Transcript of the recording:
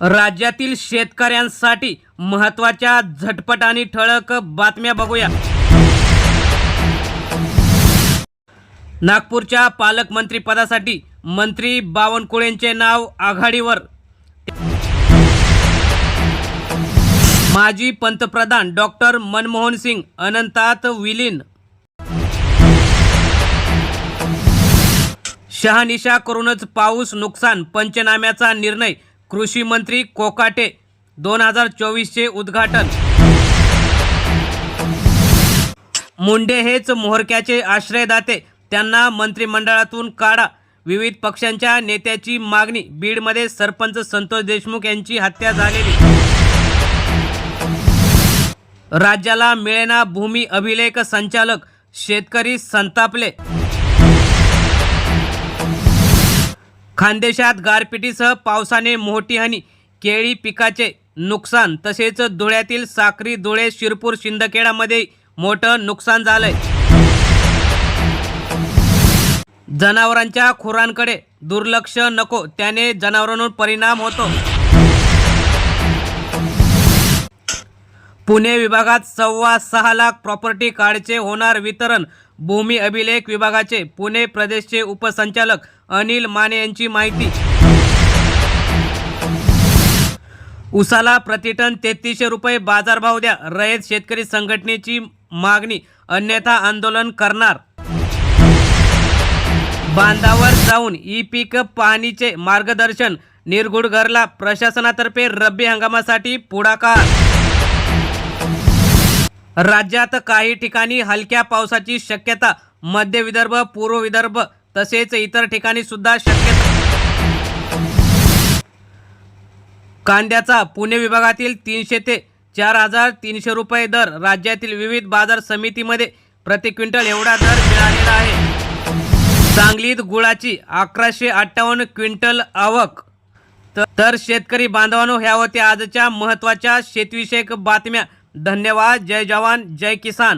राज्यातील शेतकऱ्यांसाठी महत्त्वाच्या झटपट आणि ठळक बातम्या बघूया। नागपूरच्या पालकमंत्रीपदासाठी मंत्री बावनकुळेंचे नाव आघाडीवर। माजी पंतप्रधान डॉक्टर मनमोहन सिंग अनंतात विलीन। शहानिशा करूनच पाऊस नुकसान पंचनाम्याचा निर्णय, कृषी मंत्री कोकाटे 2024 चे उद्घाटन। मुंडे हेच मोहरक्याचे आश्रयदाते, त्यांना मंत्रिमंडळातून काढा। विविध पक्षांच्या नेत्याची मागणी। बीडमध्ये सरपंच संतोष देशमुख यांची हत्या झालेली। राज्याला मिळेना भूमी अभिलेख संचालक, शेतकरी संतापले। खानदेशात गारपिटीसह पावसाने मोठी हानी, केळी पिकाचे नुकसान। तसेच धुळ्यातील साक्री, धुळे, शिरपूर, शिंदखेडामध्ये मोठं नुकसान झालंय। जनावरांच्या खुरांकडे दुर्लक्ष नको, त्याने जनावरांवर परिणाम होतो। पुणे विभागात 6.25 लाख प्रॉपर्टी कार्डचे होणार वितरण। भूमी अभिलेख विभागाचे पुणे प्रदेशचे उपसंचालक अनिल माने यांची माहिती। उसाला प्रतिटन 3300 रुपये बाजारभाव द्या, रयत शेतकरी संघटनेची मागणी, अन्यथा आंदोलन करणार। बांधावर जाऊन ई पीक पाहणीचे मार्गदर्शन, निरगुडघरला प्रशासनातर्फे रब्बी हंगामासाठी पुढाकार। राज्यात काही ठिकाणी हलक्या पावसाची शक्यता, मध्य विदर्भ, पूर्व विदर्भ तसेच इतर ठिकाणी सुद्धा शक्यता। कांद्याचा पुणे विभागातील 300 ते 4300 रुपये दर, राज्यातील विविध बाजार समितीमध्ये प्रति क्विंटल एवढा दर मिळालेला आहे। सांगलीत गुळाची 1158 क्विंटल आवक। तर शेतकरी बांधवांनो, ह्या होत्या आजच्या महत्त्वाच्या शेतीविषयक बातम्या। धन्यवाद। जय जवान जय किसान।